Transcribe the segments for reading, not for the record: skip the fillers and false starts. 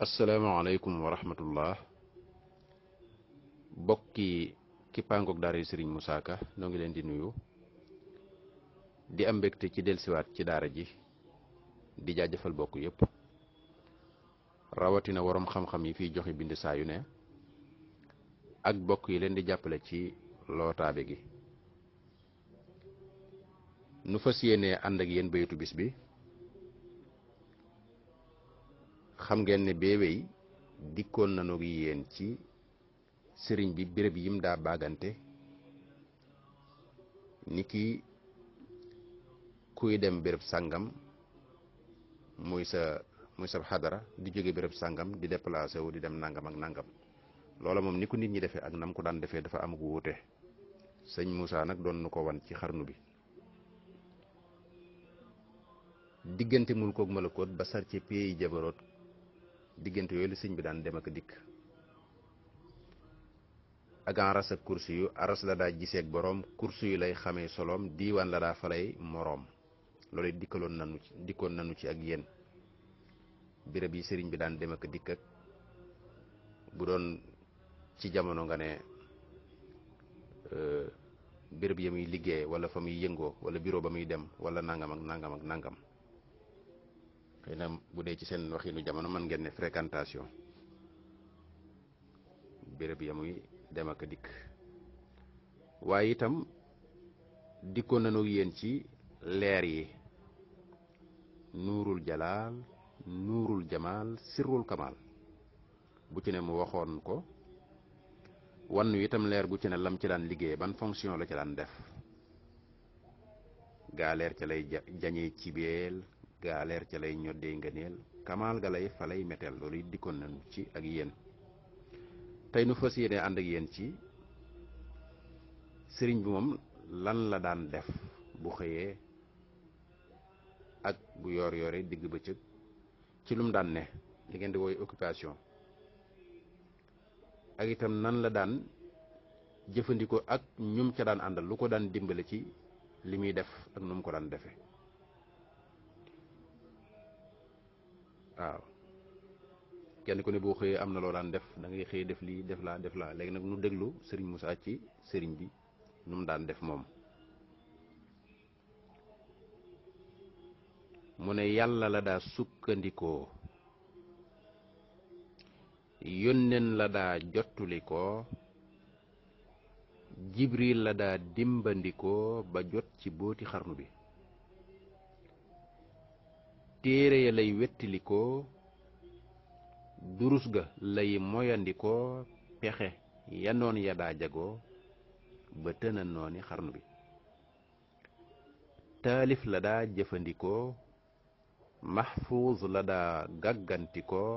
asalaamaaleykum wa rahmatullah bokki kippaangoog daara Sëriñ Musaa Ka noo ngi leen di nuyu di am mbégte ci delsiwaat ci daara ji di jaajëfal bokk yépp rawatina waroom xam-xam yi fiy joxe bind saa yu ne ak bokk yi leen di jàppale ci lootaabe gi nu fas yéene ànd ak yéen baytu bis bi xam ngeen ne beewey dikkoon nanu gi yéen ci sëriñ bi béréb yim daa baagante ni ki kuy dem béréb sàngam muy sa xadara di jóge béréb sàngam di déplacé wu di dem nangam ak nangam loola moom ni ko nit ñi defee ak nam ko daan defee dafa am gu wuute sëñ Moussa nag doon nu ko wan ci xarnu bi diggante mulkook malakoot ba sar ci pays jabaroot diggante yooyu la sëñ bi daan dem ak dikk ak aras ak kursi yu aras la daa giseek boroom kursi yu lay xamee soloom diiwaan la daa falay moroom loolu dikkoon nanu ci ak yéen béréb yi sëriñ bi daan dem ak dikk ak bu doon ci jamono nga ne béréb ya muy liggéey wala fa muy yëngoo wala bureau ba muy dem wala nangam ak nangam ak nangam xëy na bu dee ci seen waxinu jamono mën ngeen ne fréquentation béréb ya muy dem ak dikk waaye itam dikkoon nañu yéen ci leer yi nuurul jalaal nuurul jamaal sirrul kamaal bu ci ne mu waxoon ko wannu itam leer gu ci ne lam ci daan liggéey ban fonction la ci daan def gaa leer ca lay jañee ci beel gaa leer ca lay ñoddee ngëneel kamaal ga lay fa lay meteel loolu it dikkoon nañu ci ak yéen tey nu fas yéene ànd ak yéen ci sëriñ bi moom lan la daan def bu xëyee ak bu yoor yoore digg bëccëg ci lum daan ne li ngeen di wooy occupation ak itam nan la daan jëfandikoo ak ñum ca daan àndal lu ko daan dimbale ci li muy def ak nu mu ko daan defe waaw kenn ku ne boo xëyee am na loo daan def da ngay xëy def lii def laa léegi nag nu déglu sëriñ Moussa ci sëriñ bi nu mu daan def moom mu ne yàlla la daa sukkandikoo yónneen la daa jottulikoo jibril la daa dimbandikoo ba jot ci booti xarnu bi téere ya lay wettilikoo durus ga lay moyandikoo pexe yanoon ya daa jagoo ba tëna nooni xarnu bi taalif la daa jëfandikoo mahfuuz la daa gàggantikoo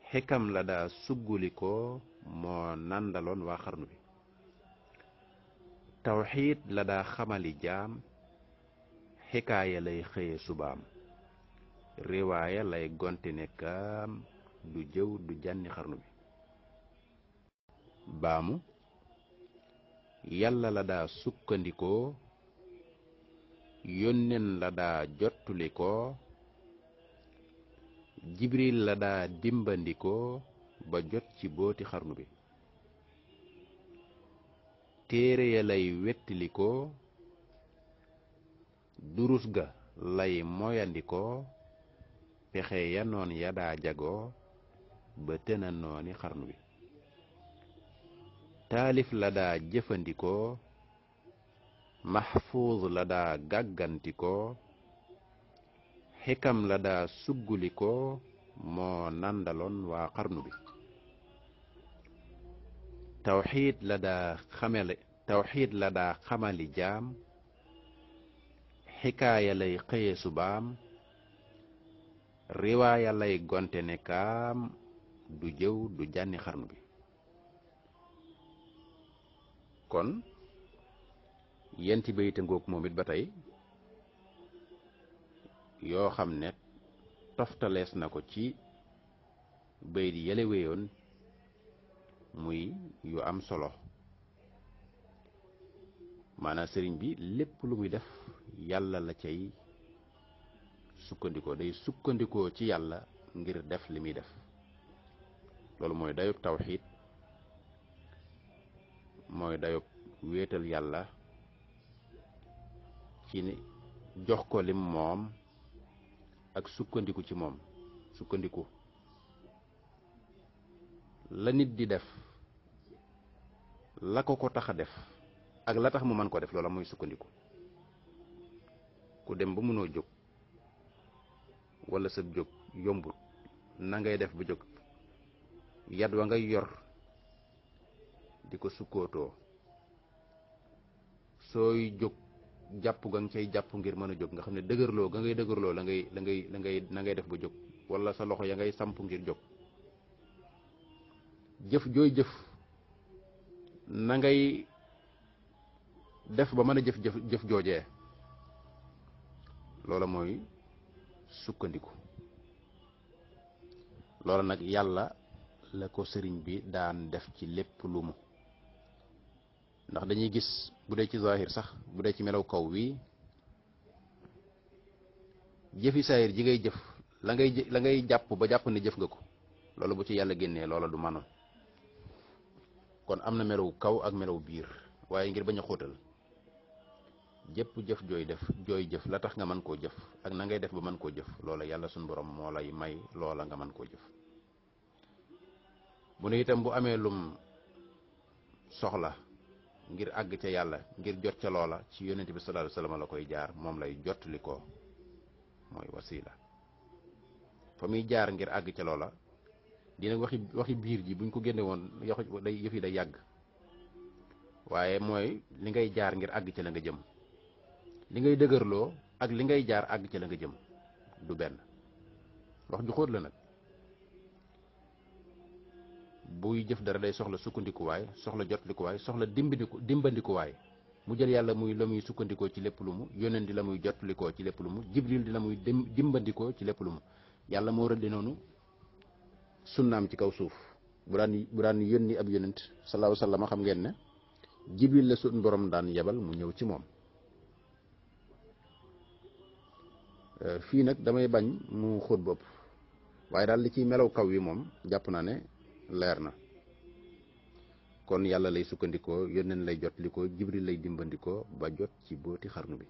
xikam la daa suggulikoo moo nandaloon waa xarnu bi tawxiid la daa xamali jaam xikaaya lay xëye subaam riwaaya lay gonti nekkaam du jëw du jànni xarnu bi baamu yàlla la daa sukkandikoo yónneen la daa jottulikoo jibril la daa dimbandikoo ba jot ci booti xarnu bi téere ya lay wettilikoo durus ga lay moyandikoo pexe ya noon ya daa jagoo ba tëna nooni xarnu bi taalif la daa jëfandikoo mahfuuz la daa gàggantikoo xikam la daa suggulikoo moo nandaloon waa xarnu bi tawxiid la daa xamali jaam xikaaya lay xëye subaam riwaaya lay gonte ne kaam du jëw du jànni xarnu bi kon yenti bayte ngoog moom it ba tey yoo xam ne toftalees na ko ci bayit yële wéyoon muy yu am solo maanaam sëriñ bi lépp lu muy def yàlla la cay sukkandikoo day sukkandikoo ci yàlla ngir def li muy def. loolu mooy dayub tawxiid, mooy dayub wéetal yàlla ci ni jox ko lim moom ak sukkandiku ci moom. sukkandiku la nit di def, la ko tax a def ak la tax mu mën ko def, loola mooy sukkandiku. ku dem ba mënoo jóg wala sa jóg yombut, na ngay def ba jóg. yat wa ngay yor di ko sukkootoo, sooy jóg jàpp ga nga cay jàpp ngir mën a jóg, nga xam ne dëgërloo ga ngay dëgërloo la ngay def ba jóg, wala sa loxo ya ngay samp ngir jóg. jëf jooy jëf na ngay def ba mën a jëf joojee, loola mooy sukkandiku. loola nag yàlla la ko sëriñ bi daan def ci lépp lu mu. ndax dañuy gis bu dee ci zahir sax, bu dee ci melaw kaw wi, jëfi saayir ji ngay jëf, la ngay jàpp ba jàpp ne jëf nga ko, loolu bu ci yàlla génnee loola du manoon. kon am na melaw kaw ak melaw biir, waaye ngir bañ a xóotal, jëpp jëf jooy jëf la tax nga mën koo jëf ak na ngay def ba mën koo jëf, loola yàlla suñu borom moo lay may loola nga mën koo jëf. bu ne itam bu amee lum soxla ngir àgg ca yàlla, ngir jot ca loola, ci yonent bi sallallahu alayhi wasallam la koy jaar, moom lay jottali ko, mooy wasila. fa muy jaar ngir àgg ca loola, dina waxi biir ji buñ ko génne woon yëf yi day yàgg, waaye mooy li ngay jaar ngir àgg ca la nga jëm. li ngay dëgërloo ak li ngay jaar àgg ca la nga jëm du benn. wax ju xóot la nag. buy jëf dara day soxla sukkandikuwaay, soxla jotlikuwaay, soxla dimbandikuwaay. mu jël yàlla muy la muy sukkandikoo ci lépp lu mu, yónneen di la muy jotlikoo ci lépp lu mu, jibril di la muy dimbandikoo ci lépp lu mu. yàlla moo rëdd noonu sunnaam ci kaw suuf. bu daan yónni ab yónnent sallallahu alayhi wasallam, xam ngeen ne jibril la suñ borom daan yebal mu ñëw ci moom. fii nag damay bañ mu xóot bopp, waaye daal li ciy melaw kaw wi moom jàpp naa ne leer na. kon yàlla lay sukkandikoo, yónneen lay jotlikoo, jibril lay dimbandikoo ba jot ci booti xarnu bi.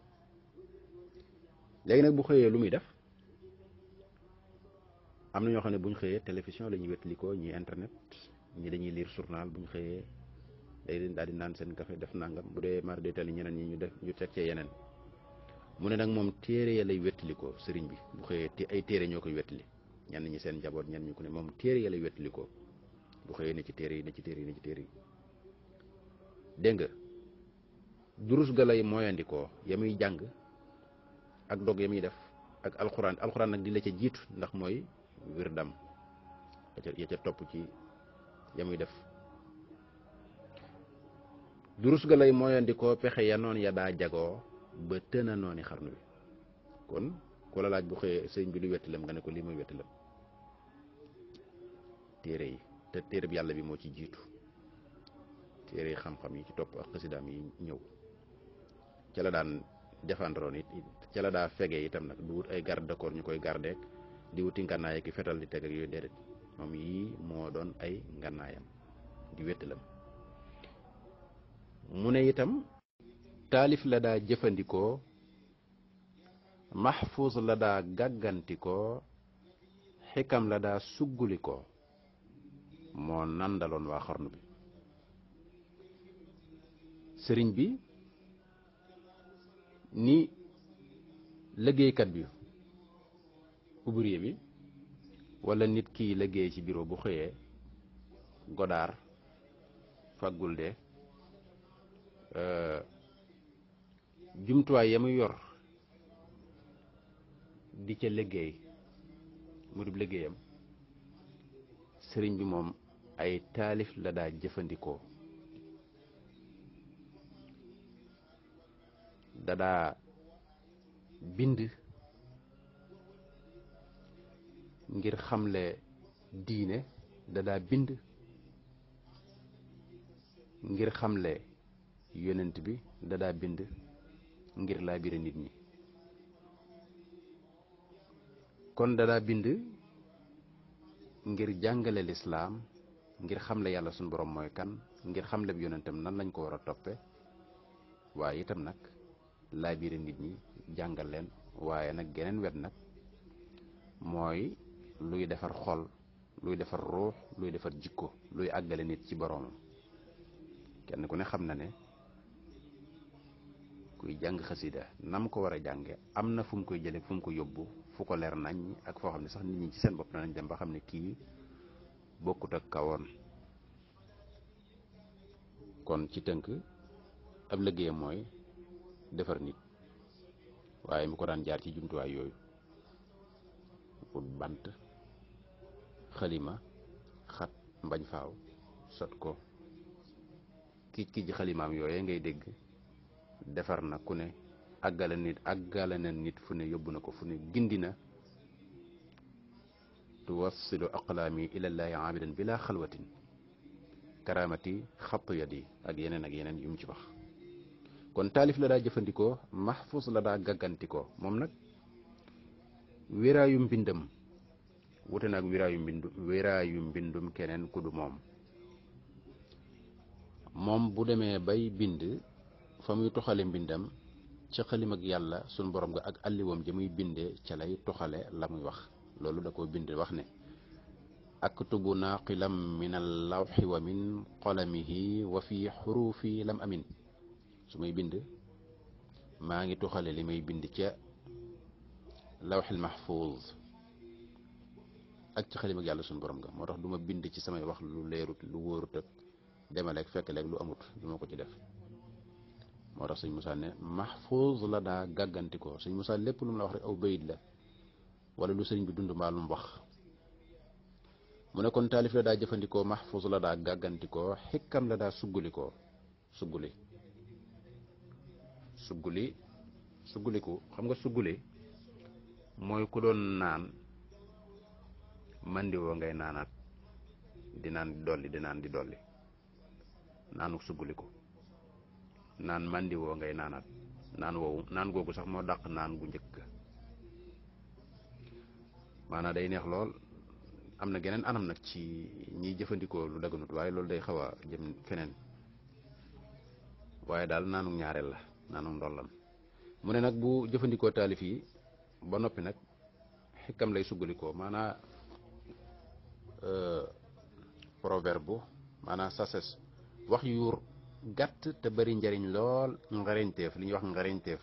léegi nag bu xëyee lu muy def? am na ñoo xam ne buñ xëyee télévision la ñuy wetlikoo, ñi internet, ñi dañuy lire journal. buñ xëyee day daal di naan seen café, def nangam. bu dee mar détail ñeneen ñi ñu teg cee yeneen. mu ne nag moom téere ya lay wetlikoo. sëriñ bi bu xëyee ay téere ñoo koy wetli, ñenn ñi seen njaboot, ñenn ñu ko ne moom téere ya lay wetlikoo. bu xëyee ne ci téere yi, ne ci téere yi, ne ci téere yi. dégg nga, durus ga lay mooyandikoo, ya muy jàng ak dog ya muy def, ak alxuraan nag di la ca jiitu, ndax mooy wirdam ya ca topp ci ya muy def. durus ga lay mooyandikoo, pexe ya noon ya daa jagoo ba tëna nooni xarnu bi. kon ku la laaj bu xëyee sëriñ bi lu wettilam, nga ne ko lii mooy wettilam, téere yi. te téere bi yàlla bi moo ci jiitu, téere yi xam-xam yi ci topp ak xasidaam yi ñëw. ca la daan defandroon it, ca la daa fegee itam nag. du wut ay garde du corps ñu koy gardeek, di wuti ngànnaay ki fetal di teg ak yooyu, déedéet. moom yii moo doon ay ngànnaayam di wéttalam. mu ne itam taalif la daa jëfandikoo, mahfuus la daa gàggantikoo, xikam la daa suggulikoo. moo nandaloon waa xarnu bi. sëriñ bi ni liggéeykat bi, ouvrier bi, wala nit ki liggéey ci bureau bu xëyee godaar faggul de jumtuwaay ya muy yor di ca liggéey mu di liggéeyam. sëriñ bi moom ay taalif la daa jëfandikoo, dadaa bind ngir xamle diine, dadaa bind ngir xamle yonent bi, dadaa bind ngir laabire nit ñi. kon dadaa bind ngir jàngale lislaam, ngir xamle yàlla suñu borom mooy kan, ngir xamle bi yonentam nan lañ ko war a toppe, waaye itam nag laabiire nit ñi jàngal leen. waaye nag geneen wet nag mooy luy defar xol, luy defar ruux, luy defar jikko, luy àggale nit ci boroomam. kenn ku ne xam na ne kuy jàng xasida nam ko war a jànge am na fu mu koy jële, fu mu ko yóbbu, fu ko leer nañ, ak foo xam ne sax nit ñi ci seen bopp danañ dem ba xam ne kii bokkut ak kawoon. kon ci tënk ab liggéeyam mooy defar nit, waaye mu ko daan jaar ci jumtuwaay yooyu: ut bant, xalima, xat, mbañ faaw, sot ko, kii ji xalimaam yooye ngay dégg. defar na ku ne, àggale na nit fu ne, yóbbu na ko fu ne, gindi na. tuwassilu aqlaami ilallaahi aabidan bila xalwatin karamati xattu yadi, ak yeneen yu mu ci wax. kon taalif la daa jëfandikoo, mahfuz la daa gàggantikoo. moom nag wéraayu mbindam wute nag wéraayu mbindum keneen ku du moom bu demee bay bind, fa muy toxale mbindam ca xalim ak yàlla suñ borom ga ak alliwoom ja muy bindee ca lay toxale la muy wax. loolu da koo bind wax ne: aktubu naaqilam min al lawxi wa min qalamihi wa fi xurufi lam amin. su may bind maa ngi toxale li may bind ca lawxil mahfuz ak ci xalim ak yàlla suñ borom ga. moo tax du ma bind ci samay wax lu leerut, lu wóorut ak demaleeg fekkaleeg lu amut, du ma ko ci def. moo tax sëñ Moussa ne mahfuz la daa gàggantikoo. sëñ Moussa lépp lu mu la wax rek aw bayit la, wala lu sëriñ bi dund mbaa lu mu wax. mu ne kon taalif la daa jëfandikoo, mahfuz la daa gàggantikoo, xikkam la daa suggulikoo. sugguliku xam nga sugguli mooy ku doon naan mandi woo ngay naanaat, di naan di dolli naanu sugguliku. naan mandi woo ngay naanaat, naan googu sax moo dàq naan gu njëkk. maanaam day neex lool. am na geneen anam nag ci ñiy jëfandikoo lu daganut, waaye loolu day xaw a jëm feneen. waaye daal naanu ñaareel la, naanu ndollan. mu ne nag bu jëfandikoo taalif yi ba noppi nag xikkam lay suggalikoo. maanaa proverbe, maanaa sases, wax yu gàtt te bari njariñ lool, ngarañteef, li ñuy wax ngarañteef,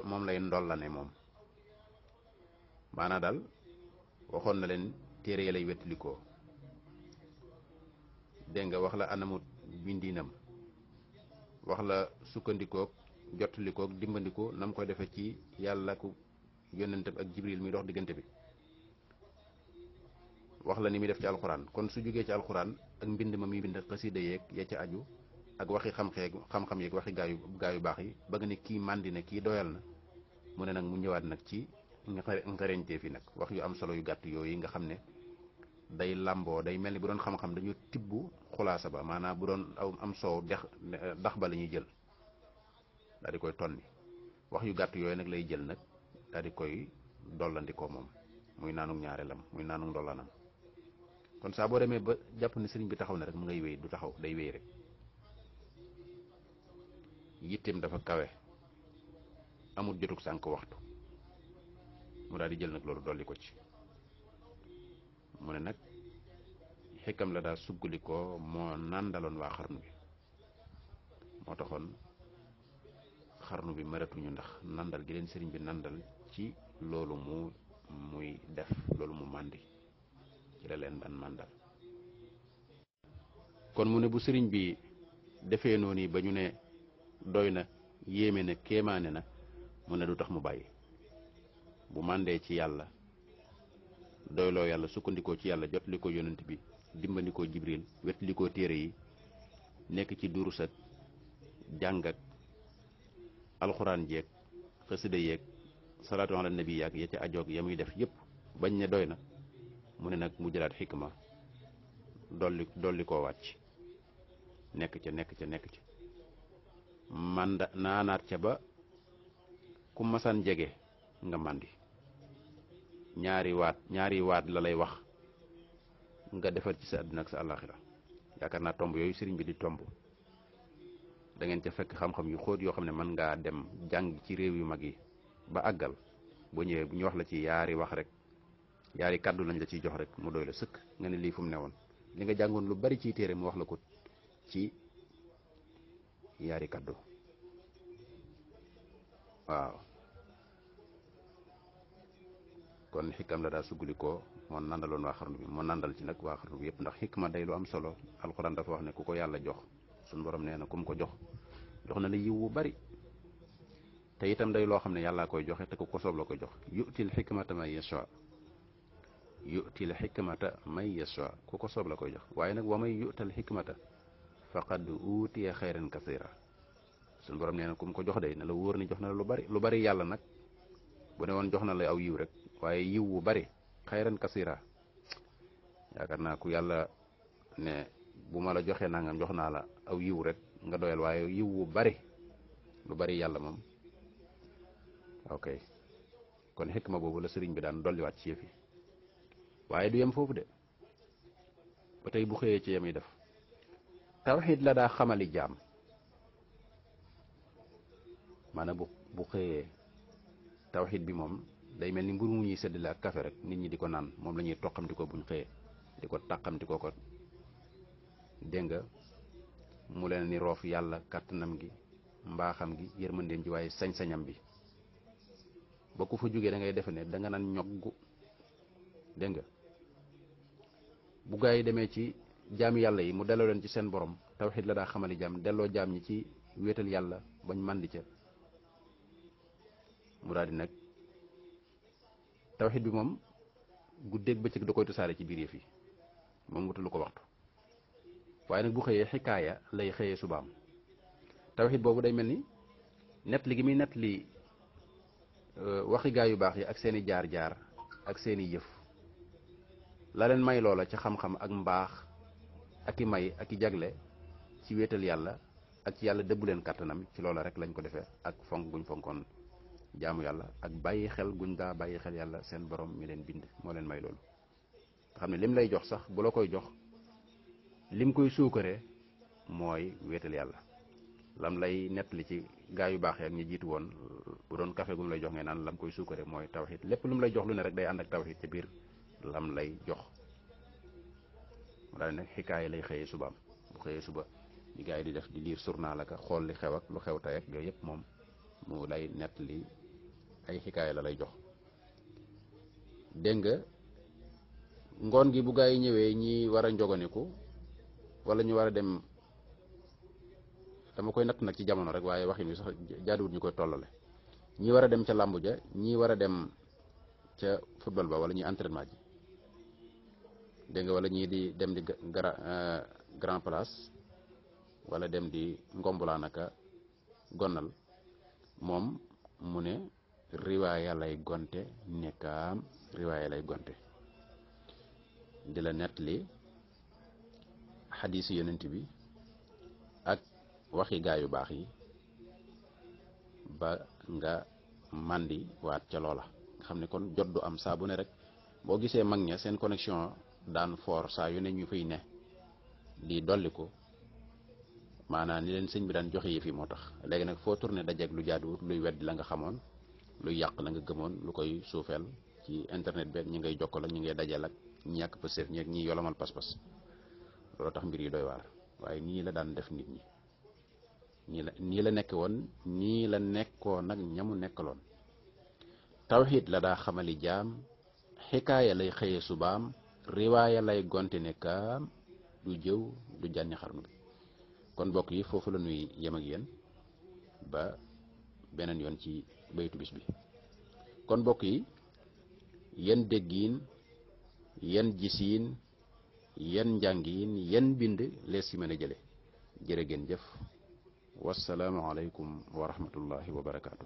moom lay ndollane moom. maanaa daal waxoon na leen téere ya lay wettalikoo, dégg nga, wax la anamu bindiinam, wax la sukkandikook jottalikook dimbandikoo nam koy defe ci yàlla ku yonentam ak jibril mi dox diggante bi. wax la ni muy def ci alxuraan. kon su jógee ci alxuraan ak mbind ma muy bind, xasida yeeg ya ca aju, ak waxi xam-xam yeeg waxi gaa yu baax yi, ba nga ne kii màndi na, kii doyal na. mu ne nag mu ñëwaat nag ci ngarañtee fi nag wax yu am solo yu gàtt yooyu nga xam ne day làmboo, day mel ni bu doon xam-xam dañu tibb xulaasa ba, maanaam bu doon am soow dax ba la ñuy jël daal di koy tonni. wax yu gàtt yooyu nag lay jël nag daal di koy dollandikoo moom, muy naanug ñaareelam, muy naanug ndollanam. kon saa boo demee ba jàpp ne sëriñ bi taxaw na rek mu ngay wéy, du taxaw, day wéy rek. yitteem dafa kawe, amul jotug sànq waxtu, mu daal di jël nag loolu dolli ko ci. mu ne nag xekkam la daa suggalikoo, moo nàndaloon waa xarnu bi. moo taxoon xarnu bi maratuñu, ndax nandal gi leen sëriñ bi nandal ci loolu muy def, loolu mu màndi ci la leen daan màndal. kon mu ne bu sëriñ bi defee noonu ba ñu ne doy na, yéeme na, kéemaane na, mu ne du tax mu bàyyi. bu màndee ci yàlla, doyloo yàlla, sukkandikoo ci yàlla, jot li ko yonent bi, dimbandikoo jibril, wet li ko téere yi, nekk ci durus ak jàng ak alxuraan jeeg xasida yeeg salaatu ala nabi yaag ya ca ajoog ya muy def yépp, bañ ne doy na, mu ne nag mu jëlaat xikma dolli koo wàcc, nekk ca naanaat ca ba ku masaan jege nga màndi. ñaari waat la lay wax nga defar ci sa àdduna ak sa àllaaxira yaakaar naa tomb yooyu sëriñ bi di tomb da ngeen ca fekk xam-xam yu xóot yoo xam ne mën ngaa dem jàng ci réew yu mag yi ba àggal boo ñëwee bu ñu wax la ci yaari wax rek yaari kàddu lañ la ciy jox rek mu doy la sëkk nga ne lii fu mu ne woon li nga jàngoon lu bari ciy téere mu wax la ko ci yaari kàddu waaw kon xikam la daa suguli ko moo nandaloon waa xarnu bi moo nandal ci nag waa xarnu bi yëpp ndax xikma day lu am solo alxuraan dafa wax ne ku ko yàlla jox suñu borom nee na ku mu ko jox na la yiw wu bari te itam day loo xam ne yàllaa koy joxe te ku ko soob la koy jox yu'til xikmata man yasha yu'til xikmata man yasha ku ko soob la koy jox waaye nag wa may yu'tal xikmata faqad uutiya xayran kasira suñu borom nee na ku mu ko jox day na la wóor ni jox na la lu bari yàlla nag bu ne woon jox na la aw yiw rek waaye yiw wu bari xayran kasira yaakaar naa ku yàlla ne bu ma la joxee nangam jox naa la aw yiw rek nga doyal waaye yiw wu bari lu bari yàlla moom ok kon xikma boobu la sëriñ bi daan dolliwaat ci yëf yi waaye du yem foofu de ba tey bu xëyee ci yem yi def tawxiid la daa xamali jaam maanaam bu xëyee tawxiid bi moom day mel ni mburu mu ñuy séddale ak café rek nit ñi di ko naan moom la ñuy toqamti ko buñ xëyee di ko tàqamti ko dégg nga mu leen ni roof yàlla kàttanam gi mbaaxam gi yërmandeem ji waaye sañ-sañam bi ba ku fa jógee da ngay defe ne da nga naan ñoggu dégg nga bu gaa yi demee ci jaami yàlla yi mu delloo leen ci seen borom tawxiid la daa xamali jaam delloo jaam ñi ci wéetal yàlla bañ màndi ca mu daal di nag tawxiid bi moom guddeeg bëccëg da koy tasaare ci biir yëf yi moom wutalu ko waxtu waaye nag bu xëyee xikaaya lay xëyee subaam tawxiid boobu day mel ni nett li gi muy nett li waxi gaa yu baax yi ak seeni jaar-jaar ak seeni yëf la leen may loola ci xam-xam ak mbaax ak i may ak i jagle ci wéetal yàlla ak ci yàlla dëbbu leen kàttanam ci loola rek lañ ko defee ak fonk guñ fonkoon jaamu yàlla ak bàyyi xel guñ daa bàyyi xel yàlla seen borom mi leen bind moo leen may loolu nga xam ne lim lay jox sax bu la koy jox lim koy suukaree mooy wéetal yàlla lam lay nettali ci gaa yu baax yi ak ñi jiitu woon bu doon café gum lay jox ngay naan lam koy suukaree mooy tawxiid lépp lu mu lay jox lu ne rek day ànd ak tawxiid ci biir lam lay jox mu daal nag xikaaya lay xëyee subaam bu xëyee suba li gaa yi di def di liir journal ak xool li xew ak lu xew tey ak yooyu yëpp moom mu lay nettali ay xikaaya la lay jox dégg nga ngoon gi bu gaa yi ñëwee ñi war a njoganiku wala ñu war a dem dama koy natt nag ci jamono rek waaye waxin wi sax jaaduwut ñu koy tollale ñi war a dem ca làmbu ja ñi war a dem ca football ba wala ñuy entraînement ji dégg nga wala ñii di dem di grand place wala dem di ngombulaan aka gonnal moom mu ne riwaaya lay gonte nekkaam riwaaya lay gonte di la nettali xadiisi yonent bi ak waxi gaa yu baax yi ba nga màndi waat ca loola nga xam ne kon jot du am saa bu ne rek boo gisee mag ña seen connexion daan foor saa yu ne ñu fay ne di dolli ko maanaam ni leen sëñ bi daan joxe yëf yi moo tax léegi nag foo tourné dajeeg lu jaaduwut luy weddi la nga xamoon luy yàq la nga gëmoon lu koy suufeel ci internet bi ñi ngay jokkal ak ñi ngay dajeel ak ñi ñàkk pëstéef ñi ak ñi yolomal pas-pas loolu tax mbir yi doy waar waaye nii la daan def nit ñi nii la nekk woon nii la nekkoon nag ñamu nekkaloon tawxiid la daa xamali jaam xikaaya lay xëye subaam riwaaya lay gonte nekkaam du jëw du jànni xarnu bi kon bokk yi foofu la ñuy yem ak yéen ba beneen yoon ci baytu bis bi kon bokk yi yen déggiin yen gisiin yen njàngiin yen bind lees ci mën a jële jërë ngeen jëf wassalaamu aleykum wa rahmatullahi wa barakaatu